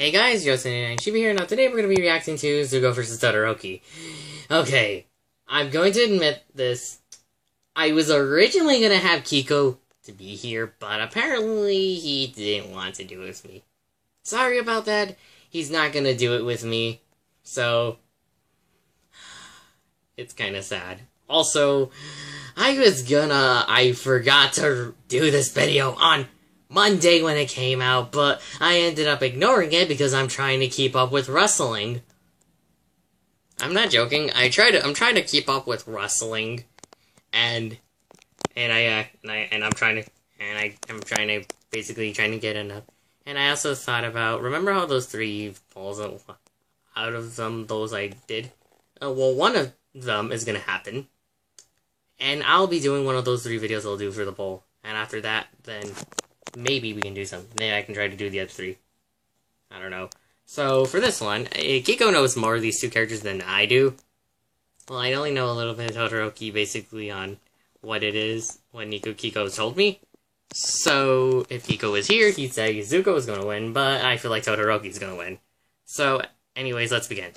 Hey guys, Yosin and Chibi here. Now today we're going to be reacting to Zuko vs. Todoroki. Okay, I'm going to admit this. I was originally going to have Kiko to be here, but apparently he didn't want to do it with me. Sorry about that. He's not going to do it with me. So, it's kind of sad. Also, I forgot to do this video on Monday when it came out, but I ended up ignoring it because I'm trying to keep up with wrestling. I'm not joking. I'm trying to keep up with wrestling, and I'm trying to basically trying to get enough. And I also thought about, remember how those 3 falls out of them, those I did? Well, one of them is gonna happen, and I'll be doing one of those 3 videos I'll do for the poll. And after that, then maybe we can do something. Then I can try to do the other 3. I don't know. So, for this one, Kiko knows more of these 2 characters than I do. Well, I only know a little bit of Todoroki, basically, on what it is when Kiko told me. So, if Kiko was here, he'd say Zuko is going to win, but I feel like Todoroki's going to win. So, anyways, let's begin.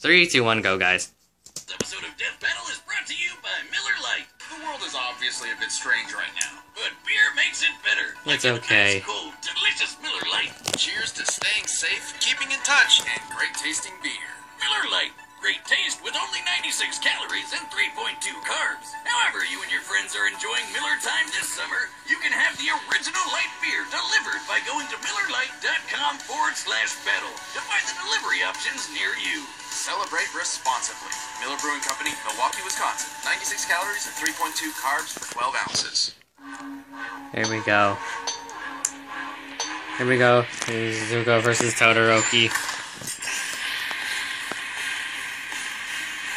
3, 2, 1, go, guys. This episode of Death Battle is brought to you by Miller Lite. The world is obviously a bit strange right now, but beer makes it better. It's okay. Ice cold, delicious Miller Lite. Cheers to staying safe, keeping in touch, and great tasting beer. Miller Lite. Great taste with only 96 calories and 3.2 carbs. However you and your friends are enjoying Miller time this summer, you can have the original light beer delivered by going to MillerLite.com/battle to find the delivery options near you. Celebrate responsibly. Miller Brewing Company, Milwaukee, Wisconsin. 96 calories and 3.2 carbs for 12 ounces. Here we go. Here we go. Here's Zuko versus Todoroki.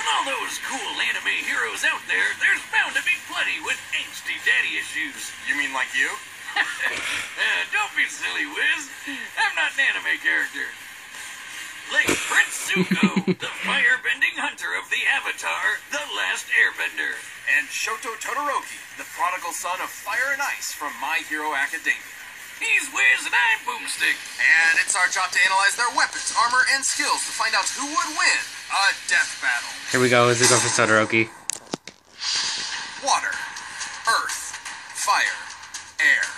All those cool anime heroes out there, there's bound to be plenty with angsty daddy issues. You mean like you? Don't be silly, Wiz. I'm not an anime character. Like Prince Zuko, the fire-bending hunter of the Avatar, The Last Airbender. And Shoto Todoroki, the prodigal son of fire and ice from My Hero Academia. He's Wiz and I'm Boomstick. And it's our job to analyze their weapons, armor, and skills to find out who would win a death battle. Here we go. Zuko versus Todoroki. Water, earth, fire, air.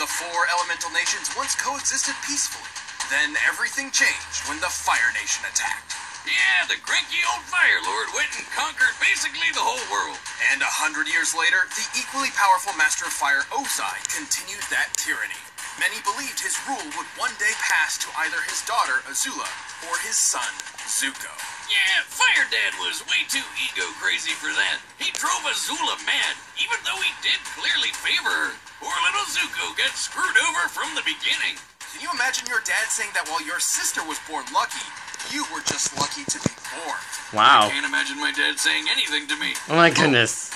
The 4 elemental nations once coexisted peacefully. Then everything changed when the Fire Nation attacked. Yeah, the cranky old Fire Lord went and conquered basically the whole world. And 100 years later, the equally powerful Master of Fire, Ozai, continued that tyranny. Many believed his rule would one day pass to either his daughter, Azula, or his son, Zuko. Yeah, Fire Dad was way too ego-crazy for that. He drove Azula mad, even though he did clearly favor her. Poor little Zuko got screwed over from the beginning. Can you imagine your dad saying that while your sister was born lucky, you were just lucky to be born? Wow. I can't imagine my dad saying anything to me. Oh my goodness.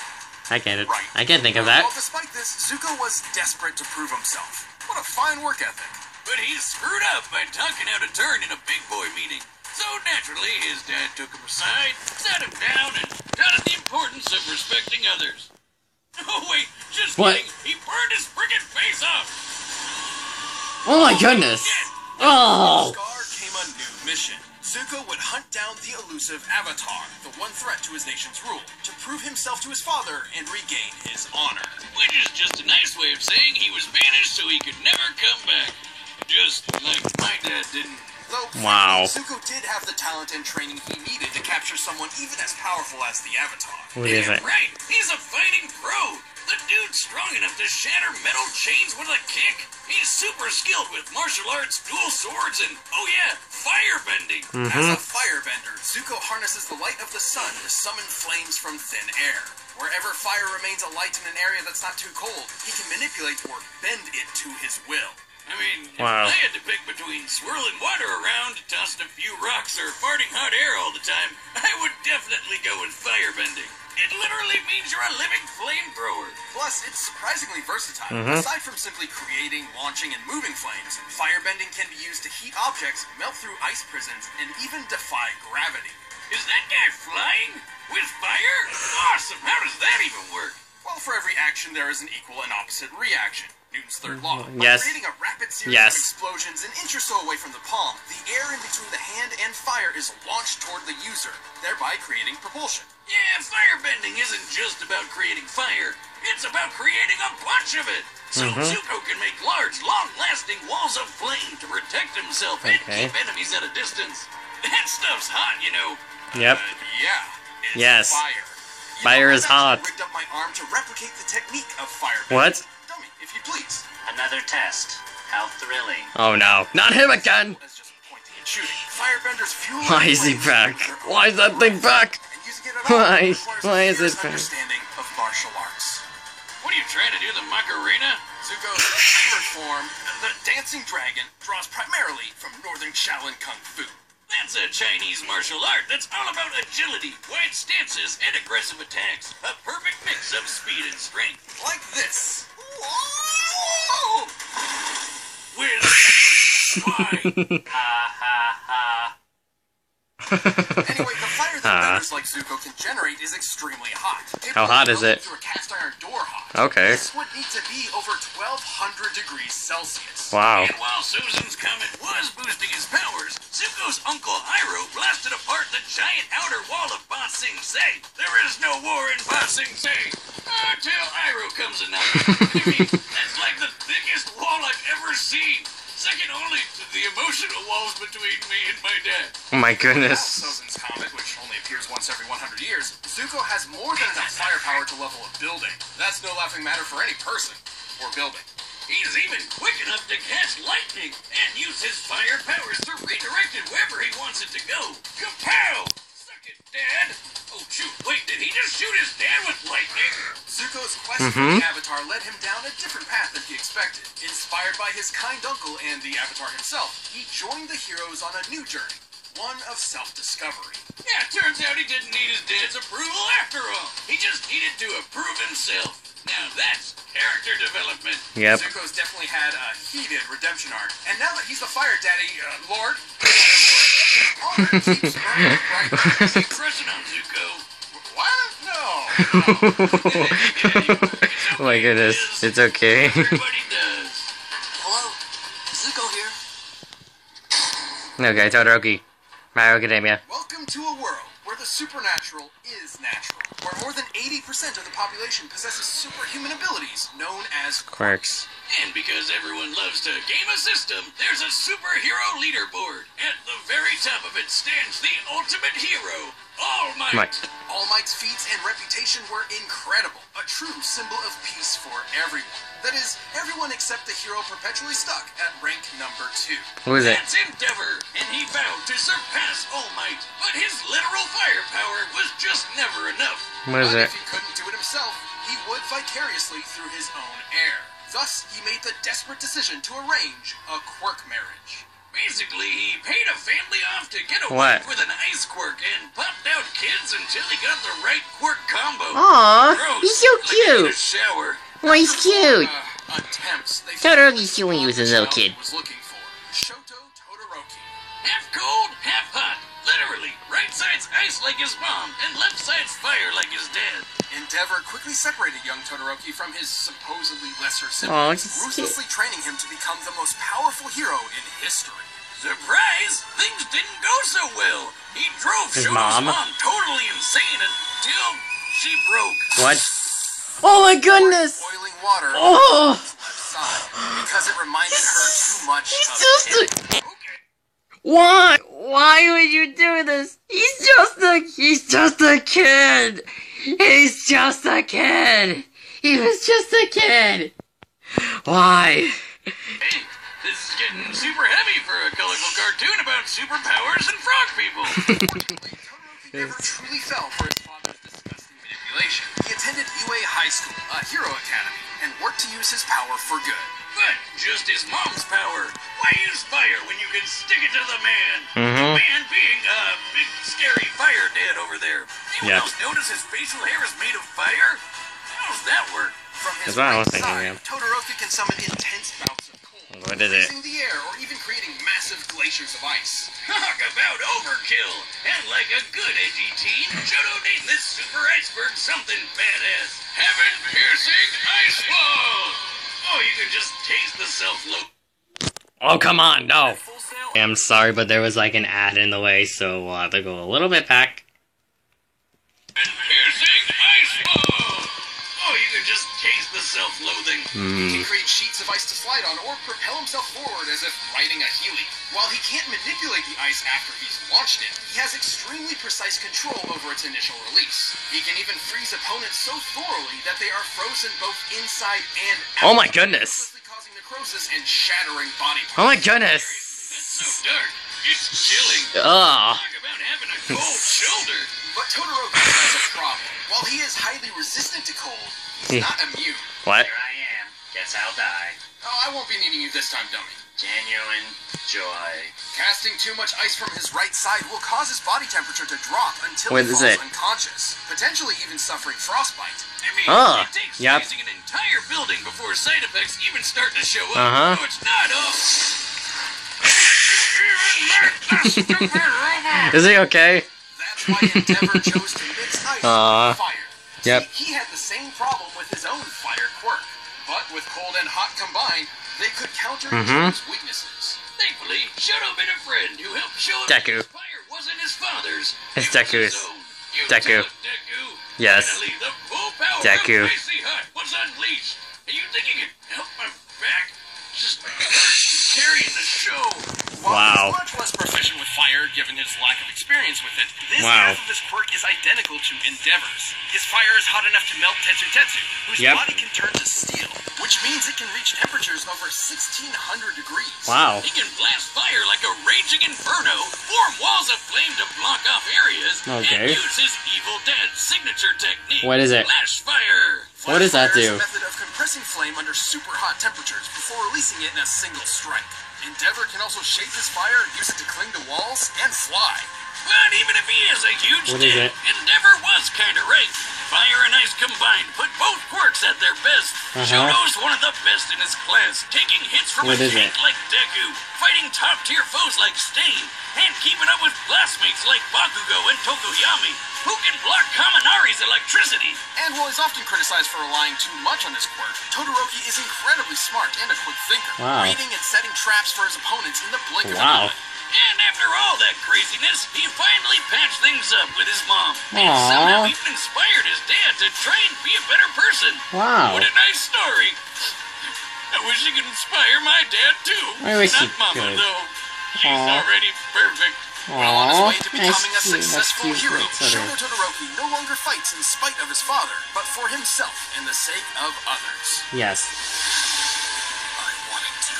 I can't think of that. Well, despite this, Zuko was desperate to prove himself. What a fine work ethic. But he screwed up by talking out of turn in a big boy meeting. So naturally, his dad took him aside, sat him down, and taught him the importance of respecting others. Oh wait, just kidding. He burned his friggin' face off. Oh my goodness. Oh. Scar came a new mission. Zuko would hunt down the elusive Avatar, the one threat to his nation's rule, to prove himself to his father and regain his honor. Which is just a nice way of saying he was banished so he could never come back. Just like my dad didn't. Though, wow. Zuko did have the talent and training he needed to capture someone even as powerful as the Avatar. What is it? Right, he's a fighting pro. The dude's strong enough to shatter metal chains with a kick. He's super skilled with martial arts, dual swords, and, oh yeah, firebending. As a firebender, Zuko harnesses the light of the sun to summon flames from thin air. Wherever fire remains alight in an area that's not too cold, he can manipulate or bend it to his will. I mean, wow. If I had to pick between swirling water around, tossing a few rocks, or farting hot air all the time, I would definitely go with firebending. It literally means you're a living flamethrower. Plus, it's surprisingly versatile. Aside from simply creating, launching, and moving flames, firebending can be used to heat objects, melt through ice prisons, and even defy gravity. Is that guy flying? With fire? Awesome! How does that even work? Well, for every action, there is an equal and opposite reaction. Newton's third law. Yes. By creating a rapid series Yes. of explosions an inch or so away from the palm, the air in between the hand and fire is launched toward the user, thereby creating propulsion. Yeah, firebending isn't just about creating fire. It's about creating a bunch of it. So Zuko can make large, long-lasting walls of flame to protect himself and Okay. keep enemies at a distance. That stuff's hot, you know. Yep. Yeah. It's Yes. Fire. Fire I've is actually hot. rigged up my arm to replicate the technique of firebending. What? Dummy, if you please. Another test. How thrilling. Oh no. Not him again! As just pointing and shooting. Firebenders fuel Why is he back? Why is that thing back? And using it at all Why? requires Why a is it fierce back? understanding of martial arts. What are you trying to do, the Macarena? Zuko's favorite form, the Dancing Dragon, draws primarily from Northern Shaolin Kung Fu. That's a Chinese martial art that's all about agility, wide stances, and aggressive attacks. A perfect mix of speed and strength. Like this. Whoa! With why? Ha ha ha. Anyway, the fire that benders like Zuko can generate is extremely hot. How hot is it? Through a cast iron door hot. Okay. This would need to be over 1,200 degrees Celsius. Wow. And while Susan's comet was boosting his powers, Zuko's uncle Iroh blasted apart the giant outer wall of Ba Sing Se. There is no war in Ba Sing Se until Iroh comes a knocking. I mean, that's like the thickest wall I've ever seen. Second only to the emotional walls between me and my dad. Oh my goodness. Sozin's comet, which only appears once every 100 years, Zuko has more than enough firepower to level a building. That's no laughing matter for any person or building. He's even quick enough to catch lightning and use his fire powers to redirect it wherever he wants it to go. Kapow! Suck it, Dad! Oh, shoot, wait, did he just shoot his dad with lightning? Zuko's quest for the Avatar led him down a different path than he expected. Inspired by his kind uncle and the Avatar himself, he joined the heroes on a new journey, one of self-discovery. Yeah, turns out he didn't need his dad's approval after all. He just needed to approve himself. Now that's character development. Yep. Zuko's definitely had a heated redemption arc, and now that he's the Fire Daddy, Lord, his honor keeps burning bright. Keep pressing on, Zuko. What? No. Oh my goodness. It's okay. Everybody does. Hello, Zuko here. Okay, Todoroki. My Academia. Welcome to a world where the supernatural is natural, where more than 80% of the population possesses superhuman abilities known as Quirks. And because everyone loves to game a system, there's a superhero leaderboard. At the very top of it stands the ultimate hero, All Might. Might. All Might's feats and reputation were incredible, a true symbol of peace for everyone. That is, everyone except the hero perpetually stuck at rank number 2. Who is it? That's Endeavor, and he vowed to surpass All Might. But his literal firepower was just never enough. What is But it? if he couldn't do it himself, he would vicariously through his own heir. Thus, he made the desperate decision to arrange a quirk marriage. Basically, he paid a family off to get a What? wife with an ice quirk and popped out kids until he got the right quirk combo. Aw, Gross, he's so like I need a cute. shower. Oh, he's cute. Attempts they Todoroki's cute when he was a little kid. was looking for Shoto Todoroki. Half cold, half hot. Literally, right side's ice like his mom, and left side's fire like his dad. Endeavor quickly separated young Todoroki from his supposedly lesser Aw, siblings, he's cute. ruthlessly training him to become the most powerful hero in history. Surprise! Things didn't go so well. He drove His Shoto's mom? mom totally insane until she broke. What? Oh my goodness! Boiling water Oh! outside because it reminded her too much of just him. Okay. Why? Why would you do this? He's just a kid! He's just a kid! He was just a kid! Why? Hey, this is getting super heavy for a colorful cartoon about superpowers and frog people. Unfortunately, Todoroki never truly fell for his father's disgusting manipulation. He attended UA High School, a hero academy, and worked to use his power for good. But just his mom's power. Why use fire when you can stick it to the man? The man being a big scary fire dad over there. Anyone Yeah. else notice his facial hair is made of fire? How does that work? From his That's what I was right thinking, side, Todoroki can summon intense bouts of cold, What is it? freezing the air, or even creating massive glaciers of ice. Talk about overkill! And like a good edgy teen, Shoto named this super iceberg something badass. Heaven-piercing ice wall! Oh, you can just taste the self-loathing. Oh, come on, no. Full sale. I'm sorry, but there was like an ad in the way, so we'll have to go a little bit back. And piercing ice ball. Oh, you can just taste the self-loathing. He can create sheets of ice to slide on or propel himself forward as if riding a Healy. While he can't manipulate the ice after he's launched it, he has extremely precise control over its initial release. He can even freeze opponents so thoroughly that they are frozen both inside and out. Oh my goodness. Causing necrosis and shattering body parts. Oh my goodness. That's so dark. It's chilling. Ugh. Talk about having a cold shoulder. But Todoroki has a problem. While he is highly resistant to cold, he's not immune. What? Here I am. Guess I'll die. Oh, I won't be needing you this time, dummy. Genuine joy. Casting too much ice from his right side will cause his body temperature to drop until What he is falls it? unconscious, potentially even suffering frostbite. I mean, Ah, it takes yep. freezing an entire building before side effects even start to show up. Uh-huh. So it's not up. Is he okay? That's why Endeavor chose to mix ice Aw. with fire. Yep. See, he had the same problem with his own fire quirk, but with cold and hot combined, they could counter each other's weaknesses. Thankfully, Shoto met a friend who helped show him Deku. his fire wasn't his father's. It's It was Deku's. his own. You Deku. tell it, Deku. Yes. Finally, the full power Deku. of Icy Hut was unleashed. And you think you can help my back? Just carrying the show. While Wow. he's much less proficient with fire, given his lack of experience with it, this Wow. half of his quirk is identical to Endeavor's. His fire is hot enough to melt Tetsu Tetsu, whose Yep. body can turn to steel, which means it can reach temperatures over 1600 degrees. Wow. He can blast fire like a raging inferno, form walls of flame to block off areas, Okay. and use his Evil Dead signature technique. What is it? Flash fire. What does that Fire is do? a method of compressing flame under super hot temperatures before releasing it in a single strike. Endeavor can also shape his fire, use it to cling to walls, and fly. But even if he is a huge What is dick, it? Endeavor was kinda right. Fire and ice combined put both quirks at their best. Shoto's one of the best in his class, taking hits from What a is tank it? like Deku, fighting top-tier foes like Stain, and keeping up with classmates like Bakugo and Tokoyami, who can block Kaminari's electricity. And while he's often criticized for relying too much on his quirk, Todoroki is incredibly smart and a quick thinker, Wow. reading and setting traps for his opponents in the blink of an Wow. eye. And after all that craziness, he finally patched things up with his mom. And Aww. somehow even inspired his dad to try and be a better person. Wow. What a nice story. I wish he could inspire my dad too. I wish Not he Mama could. though. She's Aw. already perfect. Well, on his Aww. way to becoming a successful hero, That's Shoto Todoroki no longer fights in spite of his father, but for himself and the sake of others. Yes. I wanted to.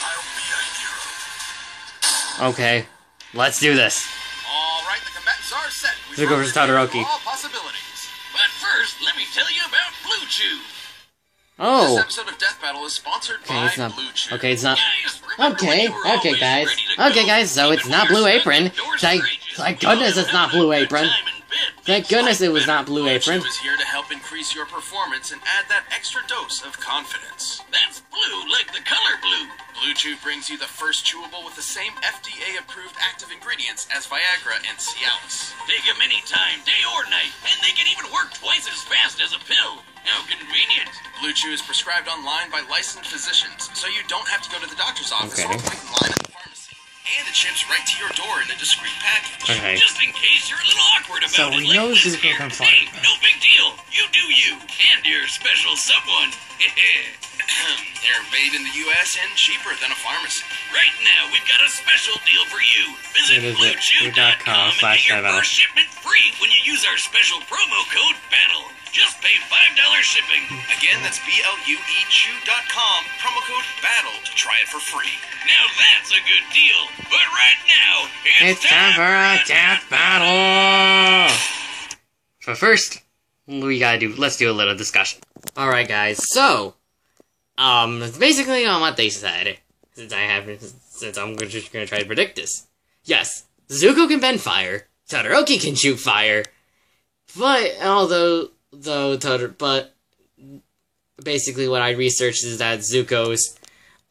I'll be a hero. Okay. Let's do this. All right, the combatants are set. We Zuko versus Todoroki. All possibilities. But first, let me tell you about Blue Chew. This Oh. episode of Death Battle is sponsored Okay, by it's not. Blue Chew. Okay, it's not. Guys, remember when Okay, you were okay, always guys. ready to Okay, go, guys, so even it's when not you're Blue stuck Apron. indoors Thank- for ages? thank goodness it's not Blue Apron. Time in bed Thank makes goodness life it was better. not Blue Blue Apron. Chew is here to help increase your performance and add that extra dose of confidence. That's blue like the color blue. Blue Chew brings you the first chewable with the same FDA-approved active ingredients as Viagra and Cialis. Take them anytime, day or night, and they can even work twice as fast as a pill. How convenient. Blue Chew is prescribed online by licensed physicians, so you don't have to go to the doctor's office Okay. or wait in line at the pharmacy. And it ships right to your door in a discreet package. Okay. Just in case you're a little awkward about So it. we like know Liz Zuko here. can fly. Hey, no big deal. You do you. And your special someone. They're made in the U.S. and cheaper than a pharmacy. Right now, we've got a special deal for you. Visit What is it? BlueChew.com and get your BlueChew.com/Battle. first shipment free when you use our special promo code BATTLE. Just pay $5 shipping. Again, that's BLUEChew.com, promo code BATTLE to try it for free. Now that's a good deal. But right now, It's time for a death battle! But first, let's do a little discussion. Alright guys, so, basically on what they said, since I'm just gonna try to predict this. Yes, Zuko can bend fire, Todoroki can shoot fire, but but basically what I researched is that Zuko's,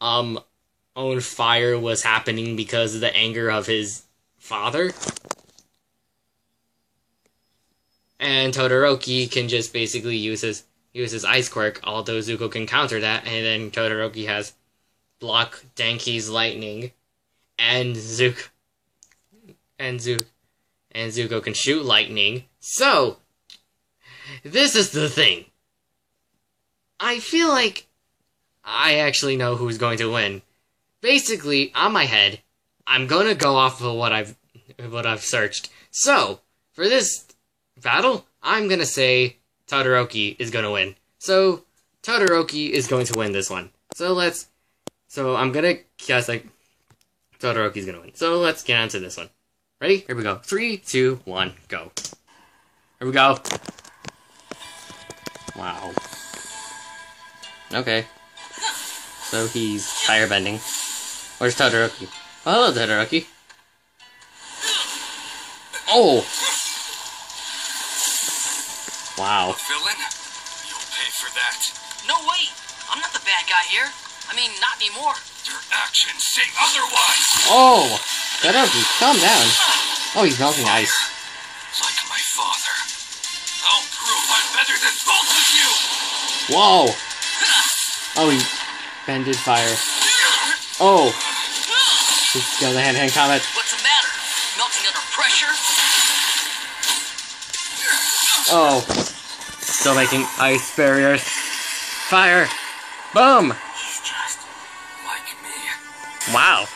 own fire was happening because of the anger of his father. And Todoroki can just basically use his uses Ice Quirk, although Zuko can counter that, and then Todoroki has block Denki's lightning, and Zuko can shoot lightning. So, this is the thing. I feel like I actually know who's going to win. Basically, on my head, I'm gonna go off of what I've searched. So, for this battle, I'm gonna say Todoroki is gonna win. So, Todoroki is going to win this one. So I'm gonna guess like Todoroki's gonna win. So let's get on to this one. Ready? Here we go. 3, 2, 1, go. Here we go. Wow. Okay. So he's firebending. Where's Todoroki? Oh, hello, Todoroki. Oh! Wow. Villain, you'll pay for that. No, wait! I'm not the bad guy here. I mean, not anymore. Your actions say otherwise. Oh! Todoroki, calm down. Oh, he's melting ice. Like my father. I'll prove I'm better than both of you. Whoa! Oh, he bended fire. Oh! He's still the hand-to-hand combat. What's the matter? Melting under pressure? Oh. Still making ice barriers. Fire! Boom! He's just like me. Wow.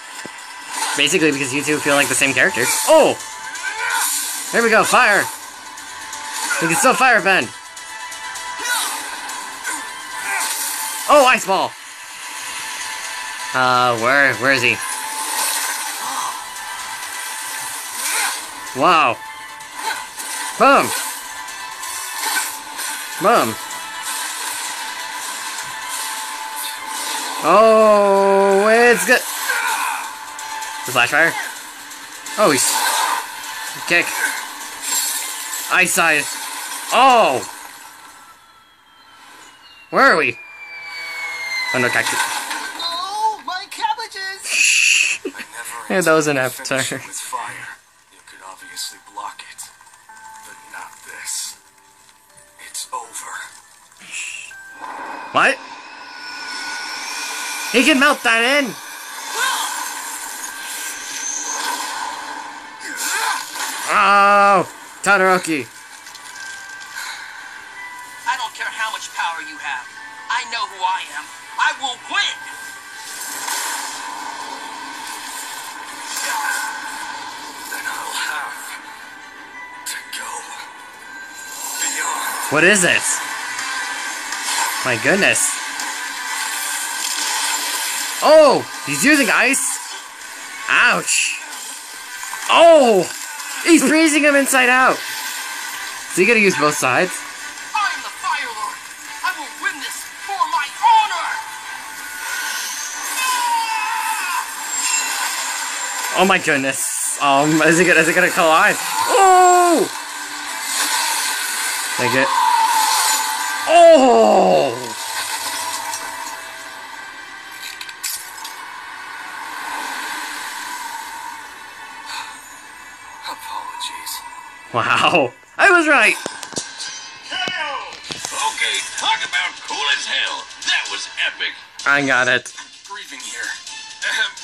Basically because you two feel like the same character. Oh! There we go, fire! He can still fire bend. Oh, ice ball! Where is he? Wow. Boom! Boom! Oh, it's good! The flash fire? Oh, he's... Kick. Ice side. Oh! Where are we? Oh, no, cactus. Oh, my cabbages! Yeah, that was an avatar. With fire, you could obviously block it, but not this. It's over. What? He can melt that in! Oh! Todoroki! I don't care how much power you have. I know who I am. I will win! Then I'll have to go beyond. What is it? My goodness. Oh! He's using ice? Ouch! Oh! He's freezing him inside out! Is he gonna use both sides? I am the Fire Lord. I will win this for my honor! Oh my goodness. Is it gonna collide? Oh! Take it. Oh! Apologies. Wow. I was right! Okay, talk about cool as hell. That was epic. I got it. Grieving here.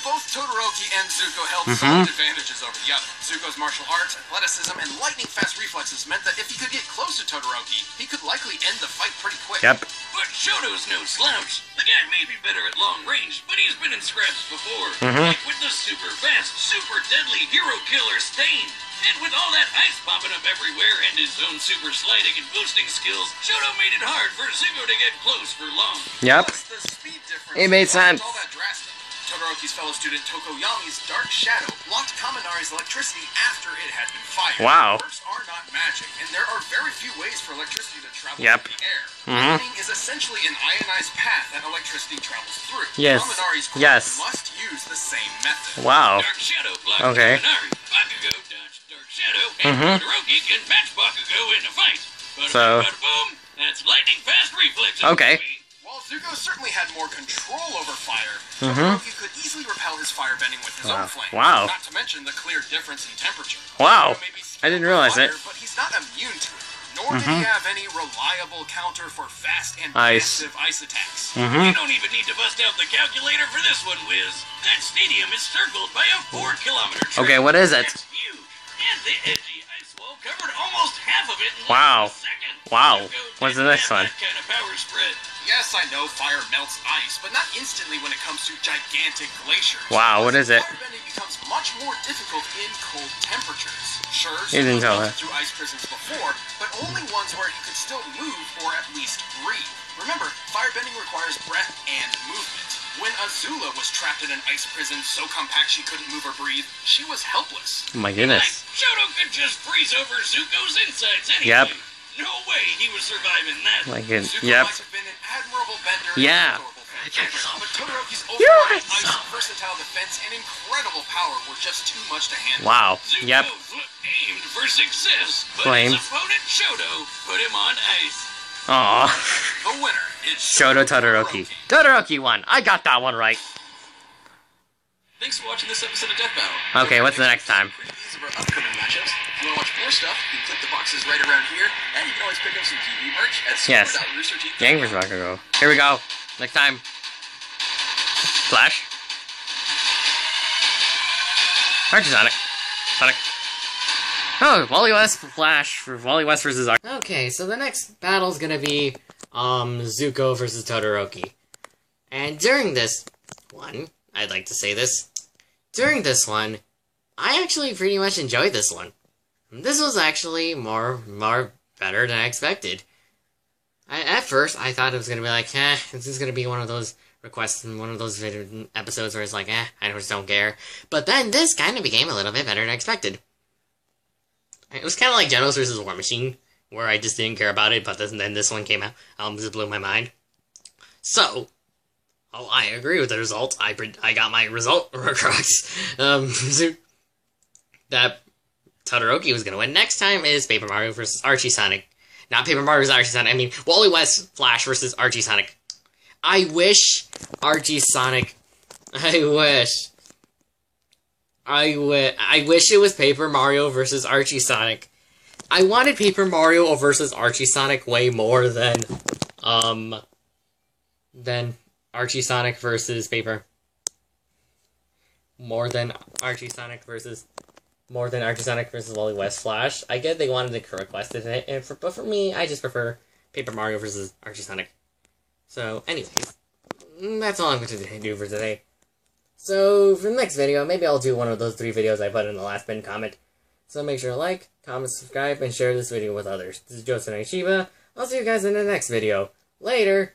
Both Todoroki and Zuko held solid advantages over the other. Zuko's martial arts, athleticism, and lightning-fast reflexes meant that if he could get close to Todoroki, he could likely end the fight pretty quick. Yep. But Shoto's no slouch. The guy may be better at long range, but he's been in scraps before. Like with the super fast, super deadly hero killer Stain. And with all that ice popping up everywhere and his own super sliding and boosting skills, Shoto made it hard for Zuko to get close for long. Yep. Plus, the speed difference It made sense. wasn't all that drastic. Todoroki's fellow student Tokoyami's Dark Shadow blocked Kaminari's electricity after it had been fired. Wow. Quirks are not magic, and there are very few ways for electricity to travel Yep. through the air. Lightning is essentially an ionized path that electricity travels through. Yes. Kaminari's quirk Yes. must use the same method. Wow. Dark Shadow blocks Okay. Kaminari. Bakugo dodged Dark Shadow, and Todoroki can match Bakugo in a fight. But So- boom, that's lightning fast reflexes. Okay. baby. While Zuko certainly had more control over fire, Todoroki could easily repel his firebending with his own flame. Wow. Not to mention the clear difference in temperature. Wow. Zuko may be I didn't realize fire, it. But he's not immune to it. Nor did he have any reliable counter for fast and Ice. massive ice attacks. You don't even need to bust out the calculator for this one, Wiz. That stadium is circled by a 4-kilometer track. Okay, what is it? That's huge. And the edgy ice wall covered almost half of it in Wow. less than a second. Wow. Zuko What's the didn't next have one? That kind of power spread. Yes, I know fire melts ice, but not instantly when it comes to gigantic glaciers. Wow, what is it? Firebending becomes much more difficult in cold temperatures. Sure, You didn't tell Zuko her. through ice prisons before, but only ones where he could still move or at least breathe. Remember, firebending requires breath and movement. When Azula was trapped in an ice prison so compact she couldn't move or breathe, she was helpless. Oh my Like, goodness. Shoto could just freeze over Zuko's insides anyway. Yep. No way he was surviving that. My good. Zuko Yep. might have been an admirable bender Yeah. and adorable fan favorite, but Todoroki's You're overwhelming so- ice, versatile defense, and incredible power were just too much to handle. Wow. Zuko Yep. aimed for success, but Flame. his opponent Shoto put him on ice. Aw. The winner is Shoto Todoroki. Todoroki won. I got that one right. Thanks for watching this episode of Death Battle. Okay, what's the next time? These are our upcoming matchups. If you want to watch more stuff, you can click the boxes right around here, and you can always pick up some TV merch at Yes. store.roosterteeth.com. Gang vs. Bakugo. Here we go. Next time. Flash. Archie Sonic. Sonic. Oh, Wally West Flash for Wally West versus Archie. Okay, so the next battle's gonna be, Zuko versus Todoroki. And during this one, I'd like to say this, during this one, I actually pretty much enjoyed this one. This was actually more better than I expected. At first, I thought it was gonna be like, this is gonna be one of those requests and one of those episodes where it's like, I just don't care. But then this kind of became a little bit better than I expected. It was kind of like Genos vs. War Machine, where I just didn't care about it, but then this one came out, just blew my mind. So, I agree with the result. I got my result correct. That Todoroki was gonna win. Next time is Paper Mario vs. Archie Sonic. Not Paper Mario vs. Archie Sonic, I mean Wally West Flash versus Archie Sonic. I wish Archie Sonic... I wish it was Paper Mario versus Archie Sonic. I wanted Paper Mario versus Archie Sonic way more than Archie Sonic versus Paper. More than Archie Sonic versus Wally West Flash. I get they wanted to request it, but for me, I just prefer Paper Mario versus Archie Sonic. So, anyways, that's all I'm going to do for today. So, for the next video, maybe I'll do one of those 3 videos I put in the last pinned comment. So make sure to like, comment, subscribe, and share this video with others. This is Joseph Shiba. I'll see you guys in the next video. Later!